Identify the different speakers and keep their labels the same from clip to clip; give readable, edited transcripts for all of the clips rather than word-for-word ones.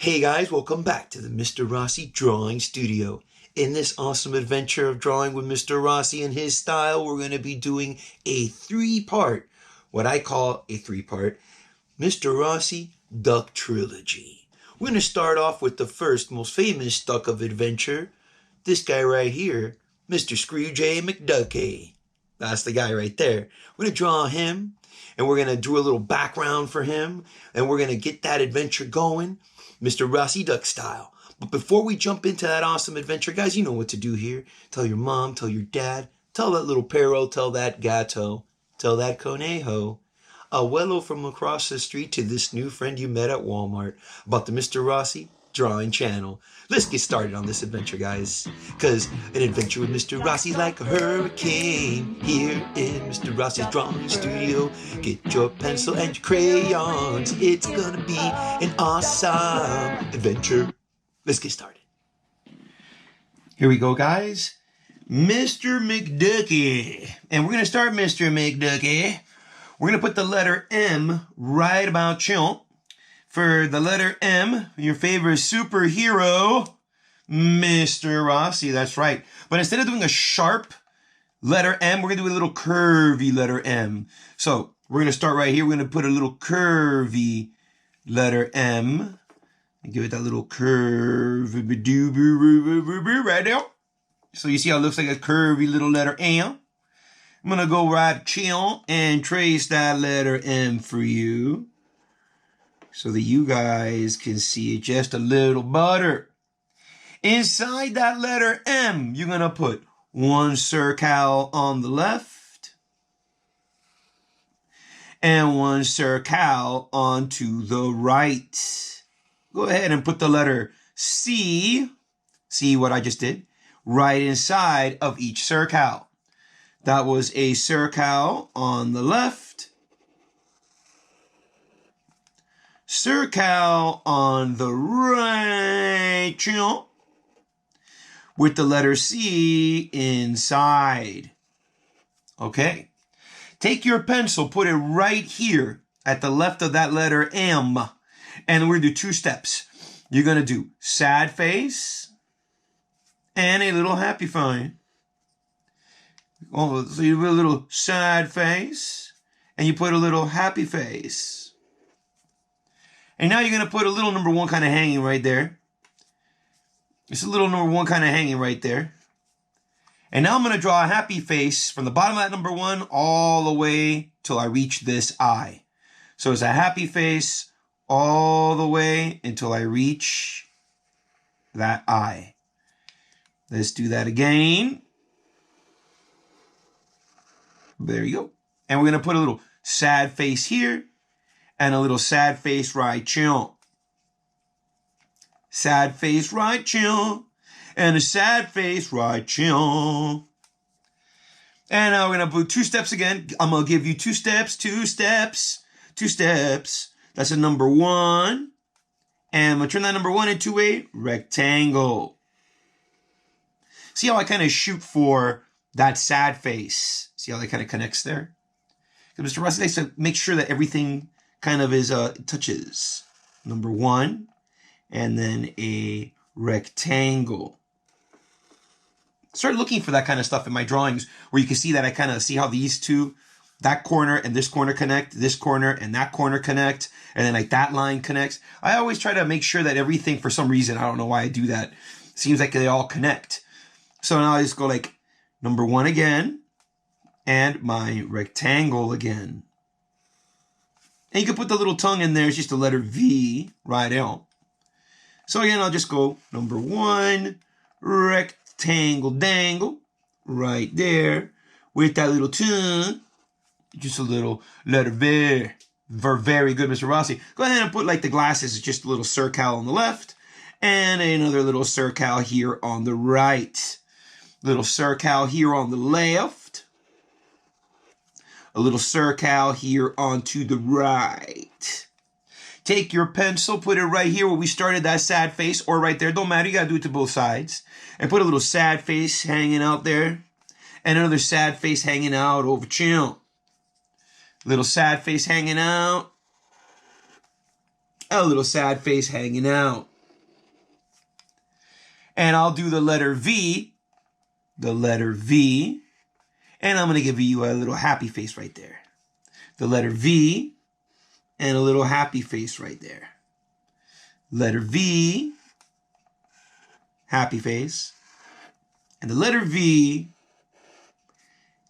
Speaker 1: Hey guys, welcome back to the Mr. Rossi Drawing Studio. In this awesome adventure of drawing with Mr. Rossi and his style, we're going to be doing a what I call a three-part, Mr. Rossi Duck Trilogy. We're going to start off with the first most famous duck of adventure, this guy right here, Mr. Scrooge Mcduck. That's the guy right there. We're going to draw him, and we're going to do a little background for him, and we're going to get that adventure going, Mr. Rossi Duck style. But before we jump into that awesome adventure, guys, you know what to do here. Tell your mom, tell your dad, tell that little perro, tell that gato, tell that conejo, abuelo from across the street to this new friend you met at Walmart about the Mr. Rossi Drawing Channel. Let's get started on this adventure, guys. Because an adventure with Mr. Rossi's like a hurricane here in Mr. Rossi's Drawing Studio. Get your pencil and your crayons. It's gonna be an awesome adventure. Let's get started. Here we go, guys. Mr. McDucky. And we're going to start Mr. McDucky. We're going to put the letter M right about chill. For the letter M, your favorite superhero, Mr. Rossi. That's right. But instead of doing a sharp letter M, we're going to do a little curvy letter M. So we're going to start right here. We're going to put a little curvy letter M. And give it that little curve right there. So you see how it looks like a curvy little letter M. I'm going to go right chill and trace that letter M for you, so that you guys can see it just a little better. Inside that letter M, you're going to put one circle on the left and one circle onto the right. Go ahead and put the letter C, see what I just did, right inside of each circle. That was a circle on the left, circle on the right, with the letter C inside. Okay. Take your pencil, put it right here at the left of that letter M, and we're going to do two steps. You're going to do sad face and a little happy face. Oh, so you put a little sad face and you put a little happy face. And now you're going to put a little number one kind of hanging right there. It's a little number one kind of hanging right there. And now I'm going to draw a happy face from the bottom of that number one all the way till I reach this eye. So it's a happy face all the way until I reach that eye. Let's do that again. There you go. And we're going to put a little sad face here and a little sad face right chill. Sad face right chill. And a sad face right chill. And now we're going to do two steps again. I'm going to give you two steps. That's a number one. And I'm going to turn that number one into a rectangle. See how I kind of shoot for that sad face? See how that kind of connects there? Because Mr. Rossi likes to make sure that everything kind of is touches. Number one. And then a rectangle. Start looking for that kind of stuff in my drawings where you can see that I kind of see how these two, that corner and this corner connect, this corner and that corner connect, and then like that line connects. I always try to make sure that everything, for some reason, I don't know why I do that, seems like they all connect. So now I just go like number one again and my rectangle again. And you can put the little tongue in there. It's just the letter V right out. So again, I'll just go number one, rectangle dangle right there with that little tongue. Just a little letter V. Very good, Mr. Rossi. Go ahead and put like the glasses, just a little circle on the left and another little circle here on the right. Little circle here on the left. A little circle here onto the right. Take your pencil, put it right here where we started that sad face, or right there. Don't matter, you got to do it to both sides. And put a little sad face hanging out there. And another sad face hanging out over chin. Little sad face hanging out. A little sad face hanging out. And I'll do the letter V, and I'm going to give you a little happy face right there. The letter V, and a little happy face right there. Letter V, happy face, and the letter V,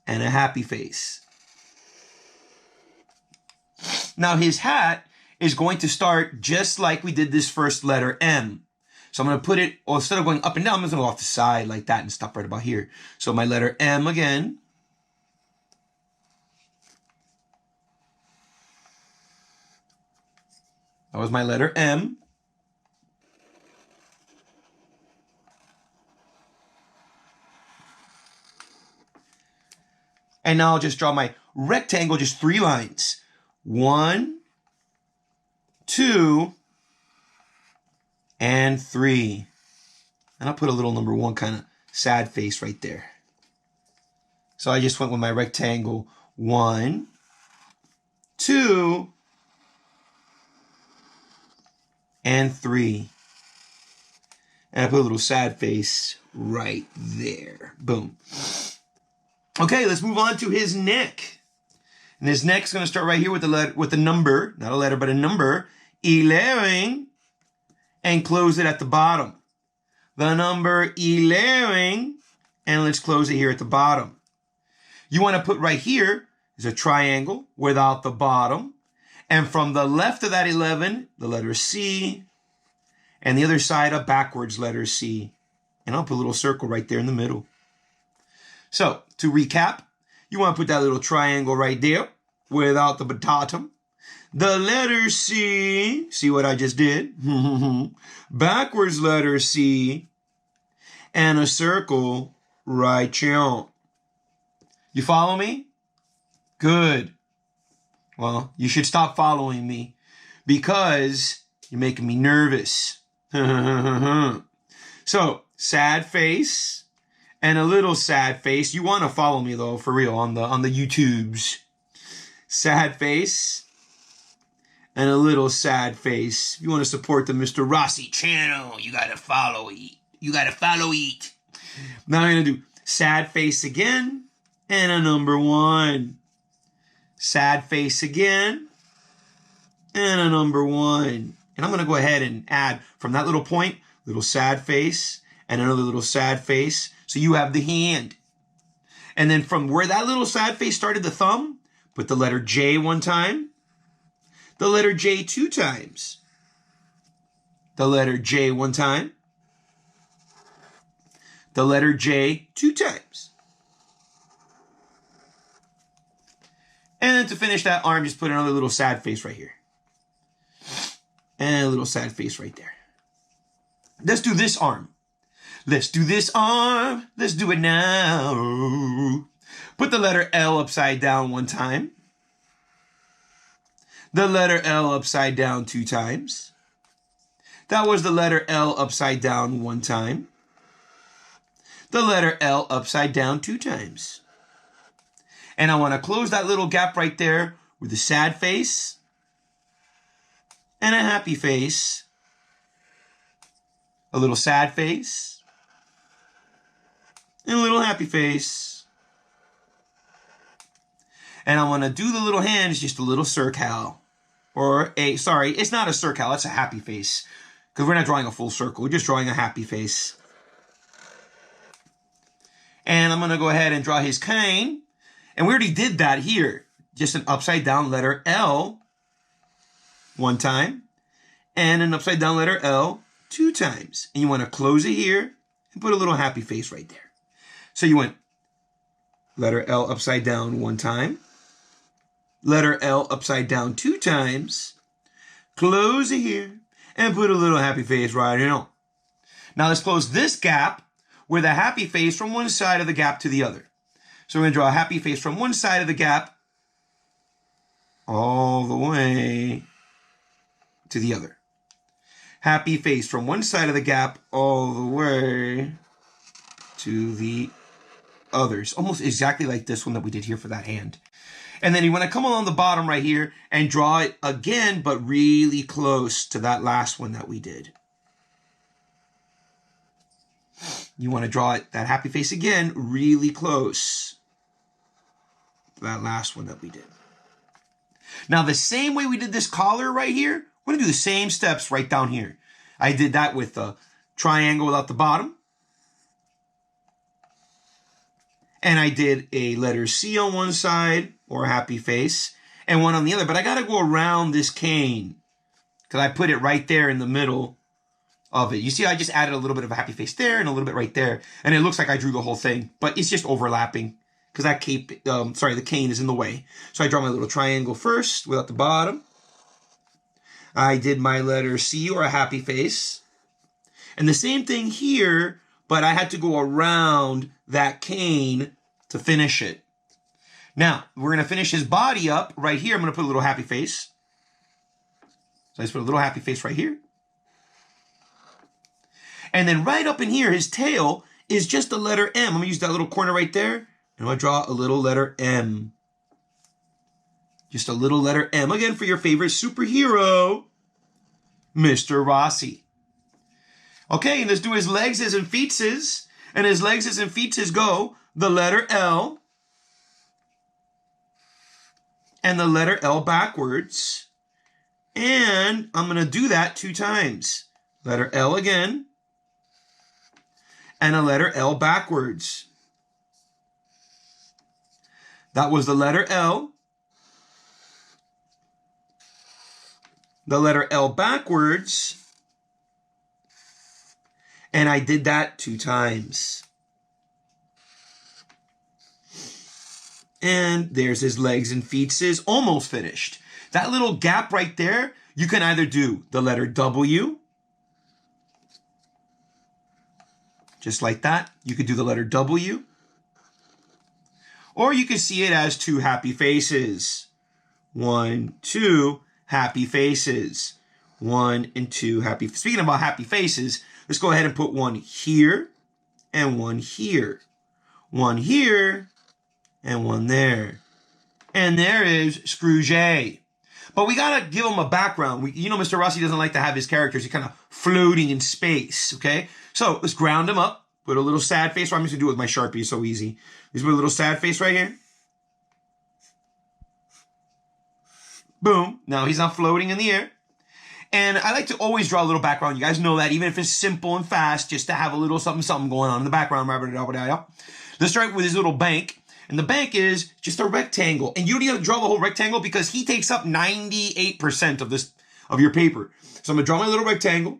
Speaker 1: and a happy face. Now his hat is going to start just like we did this first letter M. So I'm going to put it, or instead of going up and down, I'm just going to go off the side like that and stop right about here. So my letter M again. That was my letter M. And now I'll just draw my rectangle, just 3 lines. 1, 2, and 3. And I'll put a little number 1 kind of sad face right there. So I just went with my rectangle. 1, 2, and 3. And I put a little sad face right there. Boom. Okay, let's move on to his neck. And his neck's going to start right here with the number, not a letter, but a number, 11, and close it at the bottom. The number 11, and let's close it here at the bottom. You want to put right here is a triangle without the bottom. And from the left of that 11, the letter C, and the other side a backwards letter C. And I'll put a little circle right there in the middle. So, to recap, you want to put that little triangle right there without the bottom. The letter C, see what I just did? Backwards letter C, and a circle right here. You follow me? Good. Well, you should stop following me because you're making me nervous. So, sad face and a little sad face. You want to follow me though, for real, on the YouTubes. Sad face and a little sad face. If you want to support the Mr. Rossi channel, you got to follow it. You got to follow it. Now I'm going to do sad face again and a number 1. Sad face again and a number 1. And I'm going to go ahead and add from that little point, little sad face and another little sad face. So you have the hand. And then from where that little sad face started, the thumb, put the letter J 1 time, the letter J 2 times, the letter J 1 time, the letter J 2 times. And then to finish that arm, just put another little sad face right here. And a little sad face right there. Let's do this arm. Let's do this arm. Let's do it now. Put the letter L upside down 1 time. The letter L upside down 2 times. That was the letter L upside down 1 time. The letter L upside down 2 times. And I want to close that little gap right there with a sad face and a happy face. A little sad face and a little happy face. And I want to do the little hands, just a little circle. Or sorry, it's not a circle, it's a happy face. Because we're not drawing a full circle, we're just drawing a happy face. And I'm going to go ahead and draw his cane. And we already did that here. Just an upside down letter L 1 time. And an upside down letter L 2 times. And you want to close it here and put a little happy face right there. So you went letter L upside down 1 time. Letter L upside down 2 times. Close it here and put a little happy face right here. Now let's close this gap with a happy face from one side of the gap to the other. So we're going to draw a happy face from one side of the gap all the way to the other. Happy face from one side of the gap all the way to the others. Almost exactly like this one that we did here for that hand. And then you want to come along the bottom right here and draw it again, but really close to that last one that we did. you want to draw it, that happy face again, really close to that last one that we did. Now, the same way we did this collar right here, we're going to do the same steps right down here. I did that with a triangle without the bottom. And I did a letter C on one side, or a happy face, and one on the other. But I got to go around this cane, because I put it right there in the middle of it. You see, I just added a little bit of a happy face there and a little bit right there. And it looks like I drew the whole thing, but it's just overlapping, because that the cane is in the way. So I draw my little triangle first without the bottom. I did my letter C, or a happy face. And the same thing here, but I had to go around that cane to finish it. Now, we're going to finish his body up right here. I'm going to put a little happy face. So I just put a little happy face right here. And then right up in here, his tail is just the letter M. I'm going to use that little corner right there. And I'm going to draw a little letter M. Just a little letter M. Again, for your favorite superhero, Mr. Rossi. Okay, and let's do his legs and feetses. And his legs and feetses go the letter L and the letter L backwards. And I'm going to do that 2 times. Letter L again and a letter L backwards. That was the letter L. The letter L backwards. And I did that 2 times. And there's his legs and feetses, almost finished. That little gap right there, you can either do the letter W, just like that. You could do the letter W. Or you could see it as 2 happy faces. 1, 2 happy faces. 1 and 2 happy. Speaking about happy faces, let's go ahead and put one here and one here. One here and one there. And there is Scrooge. But we got to give him a background. Mr. Rossi doesn't like to have his characters kind of floating in space, okay? So let's ground him up. Put a little sad face. I'm just going to do it with my Sharpie. It's so easy. Just put a little sad face right here. Boom. Now he's not floating in the air. And I like to always draw a little background. You guys know that, even if it's simple and fast, just to have a little something going on in the background. Let's start with his little bank. And the bank is just a rectangle. And you don't need to draw the whole rectangle because he takes up 98% of your paper. So I'm going to draw my little rectangle.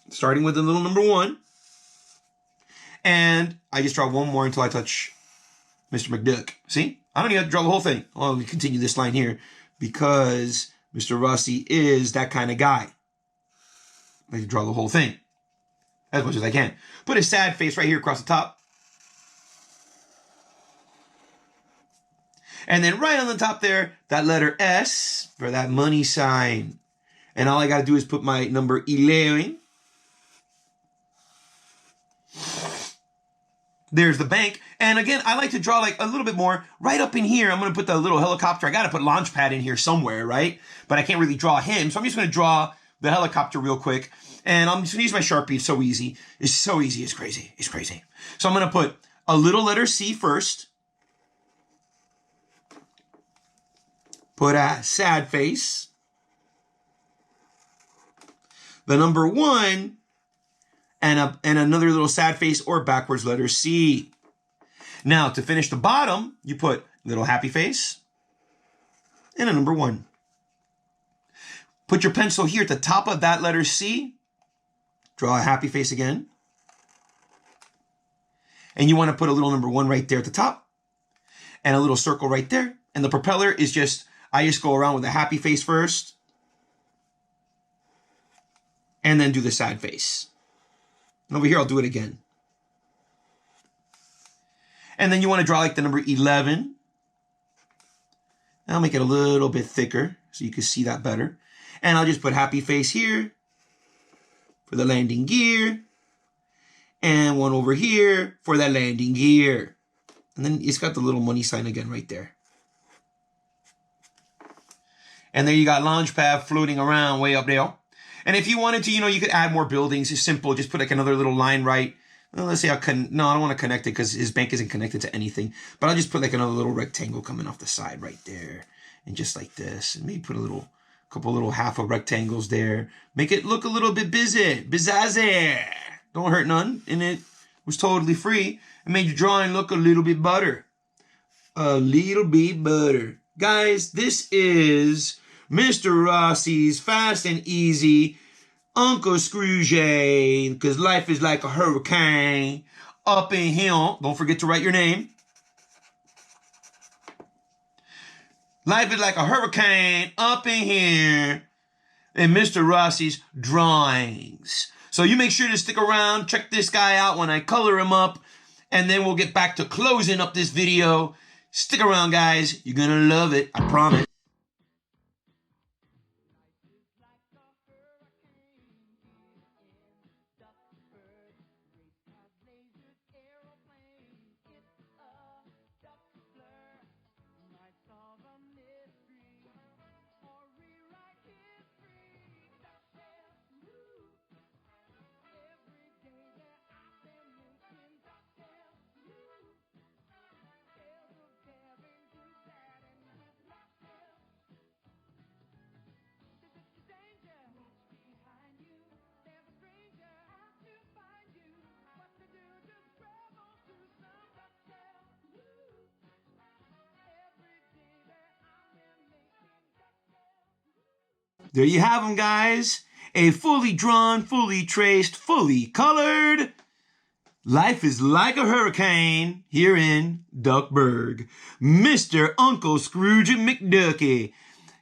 Speaker 1: Starting with the little number 1. And I just draw one more until I touch Mr. McDuck. See? I don't even have to draw the whole thing. I'll continue this line here because Mr. Rossi is that kind of guy. I like to draw the whole thing as much as I can. Put a sad face right here across the top. And then right on the top there, that letter S for that money sign. And all I got to do is put my number 11. There's the bank. And again, I like to draw like a little bit more right up in here. I'm going to put the little helicopter. I got to put launch pad in here somewhere, right? But I can't really draw him. So I'm just going to draw the helicopter real quick. And I'm just going to use my Sharpie. It's so easy. It's so easy. It's crazy. It's crazy. So I'm going to put a little letter C first. Put a sad face. The number 1. And another little sad face or backwards letter C. Now, to finish the bottom, you put little happy face and a number 1. Put your pencil here at the top of that letter C. Draw a happy face again. And you want to put a little number 1 right there at the top. And a little circle right there. And the propeller is just, I just go around with a happy face first. And then do the sad face. And over here, I'll do it again. And then you want to draw like the number 11. I'll make it a little bit thicker so you can see that better. And I'll just put happy face here for the landing gear. And one over here for that landing gear. And then it's got the little money sign again right there. And there you got launch pad floating around way up there. And if you wanted to, you could add more buildings. It's simple. Just put like another little line right. Well, let's say I don't want to connect it because his bank isn't connected to anything. But I'll just put like another little rectangle coming off the side right there. And just like this. And maybe put a couple little half of rectangles there. Make it look a little bit bizazzy. Don't hurt none. And it was totally free. It made your drawing look a little bit better. A little bit better. Guys, this is Mr. Rossi's Fast and Easy Uncle Scrooge, because life is like a hurricane up in here. Don't forget to write your name. Life is like a hurricane up in here in Mr. Rossi's drawings. So you make sure to stick around, check this guy out when I color him up, and then we'll get back to closing up this video. Stick around, guys. You're gonna love it, I promise. There you have them, guys. A fully drawn, fully traced, fully colored Life is Like a Hurricane here in Duckburg. Mr. Uncle Scrooge Mcducky.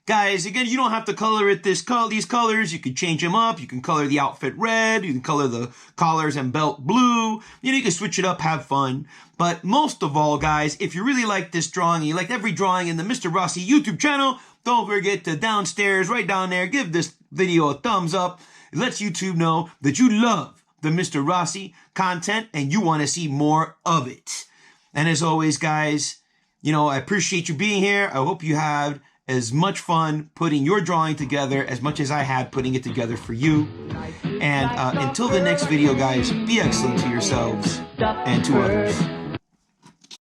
Speaker 1: Guys, again, you don't have to color it these colors. You can change them up. You can color the outfit red. You can color the collars and belt blue. You can switch it up, have fun. But most of all, guys, if you really like this drawing, and you like every drawing in the Mr. Rossi YouTube channel, don't forget to downstairs, right down there, give this video a thumbs up. It lets YouTube know that you love the Mr. Rossi content and you want to see more of it. And as always, guys, I appreciate you being here. I hope you had as much fun putting your drawing together as much as I had putting it together for you. And until the next video, guys, be excellent to yourselves and to others.